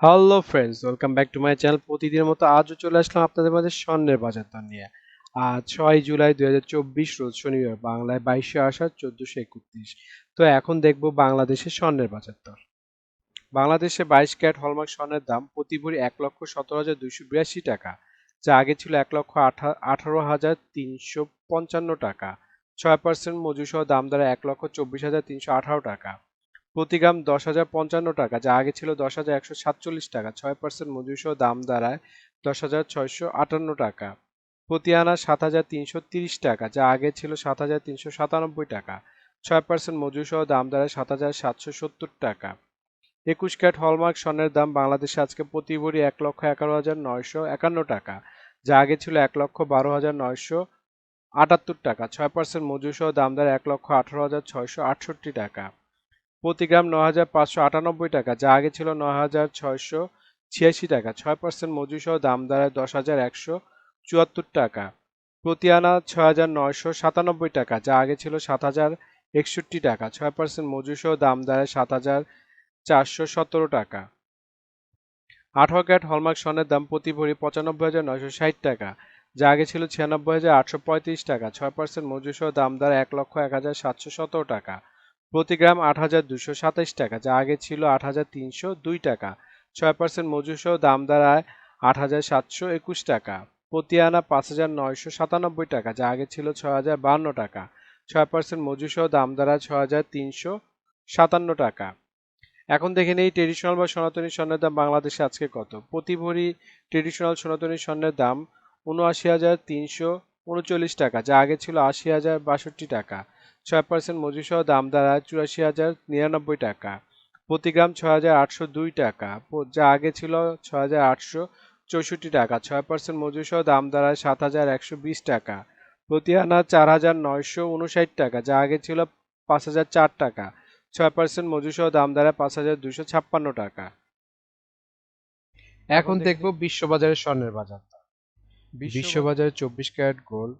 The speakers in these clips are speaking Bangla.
Hello friends, welcome back to my channel. প্রতিদিনের মতো আজও চলে আসলাম আপনাদের মাঝে স্বর্ণের বাজার দর নিয়ে। আজ 6 জুলাই 2024 রোজ শনিবার, বাংলায় 22/8 1431। তো এখন দেখব বাংলাদেশের স্বর্ণের বাজার দর। বাংলাদেশে 22 ক্যারেট হলমার্ক স্বর্ণের দাম প্রতি ভরি 1,17,282 টাকা, যা আগে ছিল 1,18,355 টাকা। 6% মজুরি সহ দাম দ্বারা 1,24,318 টাকা। প্রতি গ্রাম 10,055 টাকা, যা আগে ছিল 10,147 টাকা। 6% মজুরি সহ দাম দাঁড়ায় 10,658 টাকা। প্রতি আনা 7,330 টাকা, যা আগে ছিল 7,397 টাকা। 6% মজুরি সহ দাম দাঁড়ায় 7,770 টাকা। 21 ক্যারেট হলমার্ক স্বর্ণের দাম বাংলাদেশে আজকে প্রতি ভরি 1,11,951 টাকা, যা আগে ছিল 1,12,978 টাকা। 6% মজুরি সহ দাম দাঁড়ায় 1,18,668 টাকা। প্রতি গ্রাম 9,598 টাকা, যা আগে ছিল 9,686 টাকা। 6% মজুরি সহ দাম দাঁড়ায় 10,174 টাকা। প্রতি আনা 6,997 টাকা, যা আগে ছিল 7,061 টাকা। 6% মজুরি সহ দাম দাঁড়ায় 7,417 টাকা। 18 ক্যারেট হলমার্ক স্বর্ণের দাম প্রতি ভরি 95,960 টাকা, যা আগে ছিল 96,835 টাকা। 6% মজুরি সহ দাম দাঁড়ায় 1,01,717 টাকা। প্রতি গ্রাম 8,227 টাকা, যা আগে ছিল 8,302 টাকা। 6% মজুরি সহ দাম দাঁড়ায় 8,721 টাকা। প্রতি আনা 5,997 টাকা, যা আগে ছিল 6,052 টাকা। 6% মজুরি সহ দাম দাঁড়ায় 6,357 টাকা। এখন দেখে নেই ট্রেডিশনাল বা সনাতনী স্বর্ণের দাম বাংলাদেশে আজকে কত। প্রতি ভরি ট্রেডিশনাল সনাতনী স্বর্ণের দাম ৭৯,৩39 টাকা, যা আগে ছিল ৮০,০৬২ টাকা। 6% মজুরি সহ দাম দাঁড়ায় ৮৪,০৯৯ টাকা। প্রতি গ্রাম ৬,৮০২ টাকা, যা আগে ছিল ৬,৮৬৪ টাকা। 6% মজুরি সহ দাম দাঁড়ায় ৭,১২০ টাকা। প্রতি আনা ৪,৯৫৯ টাকা, যা আগে ছিল ৫,০০৪ টাকা। 6% মজুরি সহ দাম দাঁড়ায় ৫,২৫৬ টাকা। এখন দেখবো বিশ্ববাজারের স্বর্ণের বাজার দর। বিশ্ববাজারে 24 ক্যারেট গোল্ড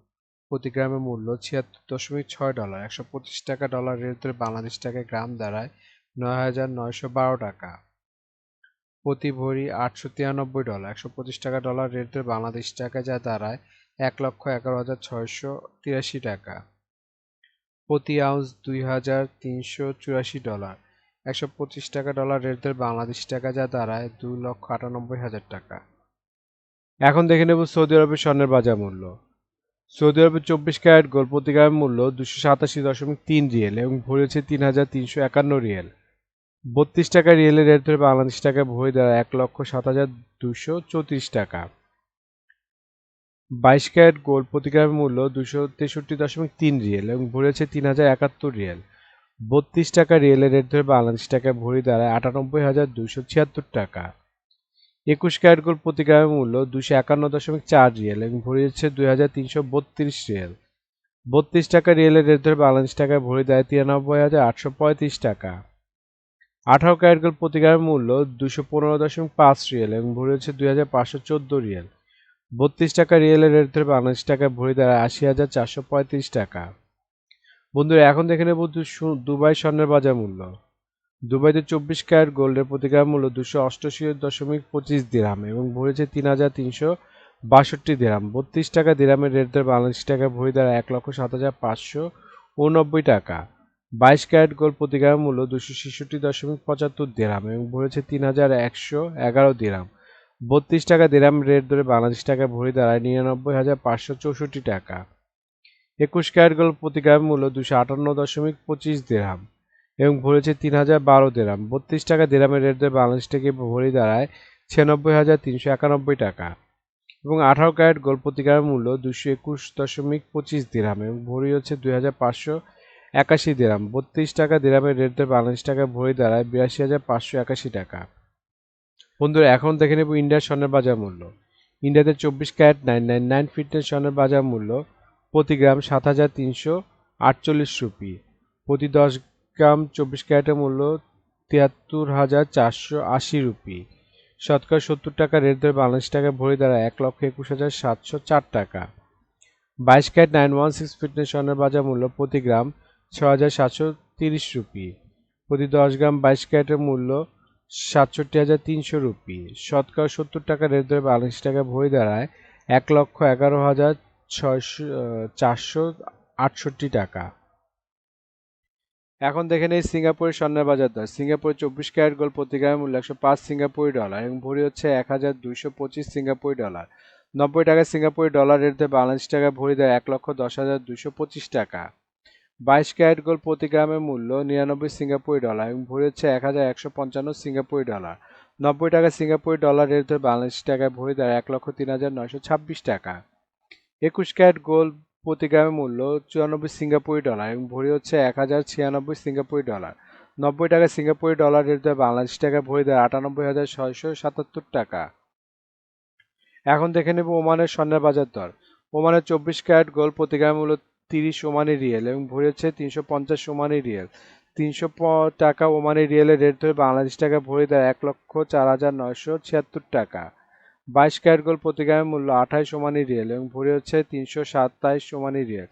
প্রতি গ্রামের মূল্য $৭৬.৬। 125 টাকা ডলার রেট ধরে বাংলাদেশ টাকায় গ্রাম দাঁড়ায় ৯,৯১২ টাকা। প্রতি ভরি $893। 125 টাকা ডলার রেট ধরে বাংলাদেশ টাকায় যা দাঁড়ায় 1,11,৬৮৩ টাকা। প্রতি আউন্স $2,384। 125 টাকা ডলার রেট ধরে বাংলাদেশ টাকা যা দাঁড়ায় 2,98,০০০ টাকা। এখন দেখে নেব সৌদি আরবের স্বর্ণের বাজার মূল্য। সৌদি আরবের 24 ক্যারেট গোল্ড প্রতি গ্রামের মূল্য 287.3 রিয়েল এবং ভরি হচ্ছে 3,351 রিয়েল। 32 টাকা রিয়েলের রেট ধরে বাংলাদেশ টাকায় ভরি দাঁড়ায় 1,07,234 টাকা। 22 ক্যারেট গোল্ড প্রতি গ্রামের মূল্য 263.3 রিয়েল এবং ভরি হচ্ছে 3,071 রিয়েল। 32 টাকা রিয়েলের রেট ধরে বাংলাদেশ টাকায় ভরি দাঁড়ায় 98,276 টাকা। 21 ক্যারেট গোল্ড প্রতি গ্রামের মূল্য 251.4 রিয়েল এবং ভরি হচ্ছে 2,332 রিয়েল। 32 টাকা রিয়েলের রেট ধরে বাংলাদেশ টাকায় ভরি দাঁড়ায় 93,835 টাকা। 18 ক্যারেট গোল্ড প্রতি গ্রামের মূল্য 215.5 রিয়েল এবং ভরি হচ্ছে 2,514 রিয়েল। 32 টাকা রিয়েলের রেট ধরে বাংলাদেশ টাকায় ভরি দাঁড়ায় 80,435 টাকা। বন্ধুরা এখন দেখে নেব দুবাই স্বর্ণের বাজার মূল্য। দুবাইতে 24 ক্যারেট গোল্ডের প্রতি গ্রাম মূল্য 288.25 দিরহাম এবং ভরেছে 3,362 দিরহাম। 32 টাকা দিরহামের রেট ধরে বাংলাদেশ টাকায় ভরি দাঁড়ায় 1,07,589 টাকা। 22 ক্যারেট গোল্ড প্রতি গ্রাম মূল্য 266.75 দিরহাম এবং ভরেছে 3,111 দিরহাম। 32 টাকা দিরহামের রেট ধরে বাংলাদেশ টাকায় ভরি দাঁড়ায় 99,564 টাকা। 21 ক্যারেট গোল্ড প্রতি গ্রাম মূল্য 258.25 দিরহাম এবং ভরেছে 3,012 দিরহাম। 32 টাকা দিরহামের রেট ধরে বাংলাদেশ থেকে ভরি দাঁড়ায় 96,391 টাকা। এবং 18 ক্যারেট গোল্ড প্রতি গ্রামের মূল্য 221.25 দিরহাম এবং ভরি হচ্ছে 2,581 দিরহাম। 32 টাকা দিরহামের রেট ধরে বাংলাদেশ টাকায় ভরি দাঁড়ায় 82,581 টাকা। বন্ধুরা এখন দেখে নেব ইন্ডিয়ার স্বর্ণের বাজার মূল্য। ইন্ডিয়াতে 24 ক্যারেট 999 ফিটনেস স্বর্ণের বাজার মূল্য প্রতি গ্রাম 7,348 রুপি। প্রতি 10 গ্রাম 24 ক্যারেটের মূল্য 73,480 রুপি। শতকরা 70 টাকা রেট ধরে বাংলাদেশ টাকায় ভরি দাঁড়ায় 1,21,704 টাকা। 22 ক্যারেট 916 ফিটনেস স্বর্ণের বাজার মূল্য প্রতি গ্রাম 6,730 রুপি। প্রতি 10 গ্রাম 22 ক্যারেটের মূল্য ৬৭,৩০০ রুপি। শতকরা ৭০ টাকা রেট ধরে বাংলাদেশি টাকা ভরি দাঁড়ায় ১,১১,৪৬৮ টাকা। এখন দেখে নেই সিঙ্গাপুরের স্বর্ণের বাজার দর। সিঙ্গাপুরে ২৪ ক্যারেট গোল্ড প্রতি গ্রামের মূল্য ১০৫ সিঙ্গাপুরি ডলার এবং ভরি হচ্ছে ১,২২৫ সিঙ্গাপুরি ডলার। ৯০ টাকা সিঙ্গাপুরি ডলার রেট ধরে বাংলাদেশি টাকা ভরি দেয় ১,১০,২২৫ টাকা। ২২ ক্যারেট গোল্ড প্রতি গ্রামের মূল্য ৯৯ সিঙ্গাপুরি ডলার এবং ভরি হচ্ছে ১,১৫৫ সিঙ্গাপুরি ডলার। ৯০ টাকা সিঙ্গাপুরি ডলার রেট ধরে বাংলাদেশি টাকায় ভরি দেয় ১,০৩,৯২৬ টাকা। ২১ ক্যারেট গোল্ড প্রতি গ্রামের মূল্য ৯৪ সিঙ্গাপুরি ডলার এবং ভরি হচ্ছে ১,০৯৬ সিঙ্গাপুরি ডলার। ৯০ টাকা সিঙ্গাপুরি ডলার রেট ধরে বাংলাদেশি টাকায় ভরি দেয় ৯৮,৬৭৭ টাকা। এখন দেখে নেব ওমানের স্বর্ণের বাজার দর। ওমানের ২৪ ক্যারেট গোল্ড প্রতি গ্রামের মূল্য ৩০ ওমানি রিয়েল এবং ভরি হচ্ছে ৩৫০ ওমানি রিয়েল। ৩০০ টাকা ওমানি রিয়েলের রেট ধরে বাংলাদেশি টাকায় ভরি দেয় ১,০৪,৯৭৬ টাকা। ২২ ক্যারেট গোল্ড প্রতি গ্রামের মূল্য ২৮ ওমানি রিয়েল এবং ভরি হচ্ছে ৩২৭ ওমানি রিয়েল।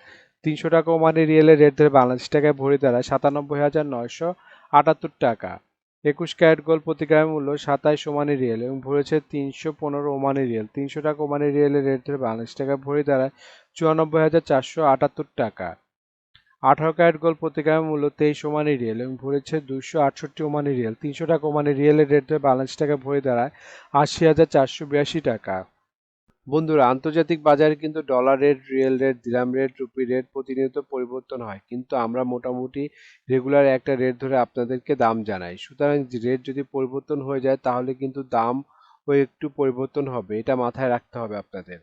৩০০ টাকা ওমানি রিয়েলের রেট ধরে বাংলাদেশি টাকায় ভরি দাঁড়ায় ৯৭,৯৭৮ টাকা। ২১ ক্যারেট গোল্ড প্রতি গ্রামের মূল্য ২৭ ওমানি রিয়েল এবং ভরি হচ্ছে ৩১৫ ওমানি রিয়েল। ৩০০ টাকা ওমানি রিয়েলের রেট ধরে বাংলাদেশি টাকায় ভরি দাঁড়ায় ৯৪,৪৭৮ টাকা। ১৮ ক্যারেট গোল্ড প্রতি গ্রামের মূল্য ২৩ ওমানি রিয়েল এবং ভরি হচ্ছে ২৬৮ ওমানি রিয়েল। ৩০০ টাকা ওমানি রিয়েলের রেট ধরে বাংলাদেশি টাকায় ভরি দাঁড়ায় ৮০,৪৮২ টাকা। বন্ধুরা, আন্তর্জাতিক বাজারে কিন্তু ডলার রেট, রিয়েল রেট, দিরহাম রেট, রুপি রেট প্রতিনিয়ত পরিবর্তন হয়, কিন্তু আমরা মোটামুটি রেগুলার একটা রেট ধরে আপনাদেরকে দাম জানাই। সুতরাং রেট যদি পরিবর্তন হয়ে যায় তাহলে কিন্তু দামও একটু পরিবর্তন হবে, এটা মাথায় রাখতে হবে আপনাদের।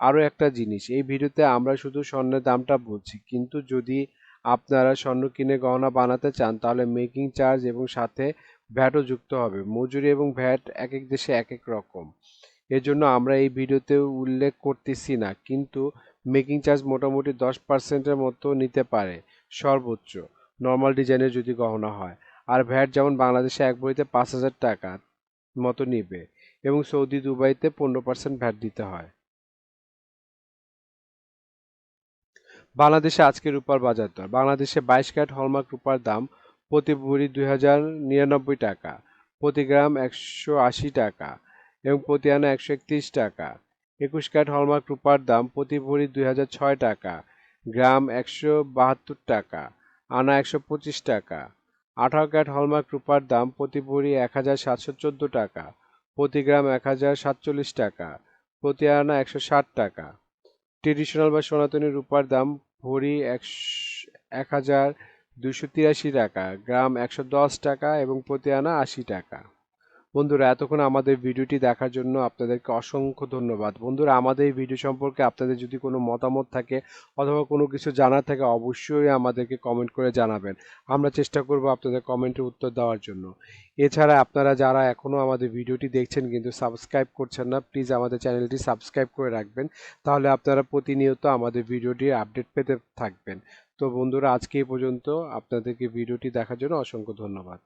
আরও একটা জিনিস, এই ভিডিওতে আমরা শুধু স্বর্ণের দামটা বলছি, কিন্তু যদি আপনারা স্বর্ণ কিনে গহনা বানাতে চান তাহলে মেকিং চার্জ এবং সাথে ভ্যাটও যুক্ত হবে। মজুরি এবং ভ্যাট এক এক দেশে এক এক রকম, এজন্য আমরা এই ভিডিওতে উল্লেখ করতেছি না, কিন্তু মেকিং চার্জ মোটামুটি 10%-এর মতো নিতে পারে সর্বোচ্চ, নর্মাল ডিজাইনের যদি গহনা হয়। আর ভ্যাট যেমন বাংলাদেশে এক ভরিতে ৫,০০০ টাকা মতো নিবে এবং সৌদি দুবাইতে 15% ভ্যাট দিতে হয়। বাংলাদেশে আজকে রূপার বাজার দর। বাংলাদেশে 22 ক্যারেট হলমার্ক রূপার দাম প্রতি ভরি ২,০৯৯ টাকা, প্রতি গ্রাম ১৮০ টাকা এবং প্রতি আনা ১৩১ টাকা। ২১ ক্যারেট হলমার্ক রূপার দাম প্রতি ভরি ২,০০৬ টাকা, গ্রাম ১৭২ টাকা, আনা ১২৫ টাকা। ১৮ ক্যারেট হলমার্ক রূপার দাম প্রতি ভরি ১,৭১৪ টাকা, প্রতি গ্রাম ১,০৪৭ টাকা, প্রতি আনা ১৬০ টাকা। ট্রেডিশনাল বা সনাতনী রূপার দাম ভরি ১,২৮৩ টাকা, গ্রাম ১১০ টাকা এবং প্রতি আনা ৮০ টাকা। বন্ধুরা, এতক্ষণ আমাদের ভিডিওটি দেখার জন্য আপনাদেরকে অসংখ্য ধন্যবাদ। বন্ধুরা, আমাদের এই ভিডিও সম্পর্কে আপনাদের যদি কোনো মতামত থাকে অথবা কোনো কিছু জানার থাকে অবশ্যই আমাদেরকে কমেন্ট করে জানাবেন। আমরা চেষ্টা করব আপনাদের কমেন্টের উত্তর দেওয়ার জন্য। এছাড়া আপনারা যারা এখনও আমাদের ভিডিওটি দেখছেন কিন্তু সাবস্ক্রাইব করছেন না, প্লিজ আমাদের চ্যানেলটি সাবস্ক্রাইব করে রাখবেন, তাহলে আপনারা প্রতিনিয়ত আমাদের ভিডিওটির আপডেট পেতে থাকবেন। তো বন্ধুরা, আজকে এই পর্যন্ত। আপনাদেরকে ভিডিওটি দেখার জন্য অসংখ্য ধন্যবাদ।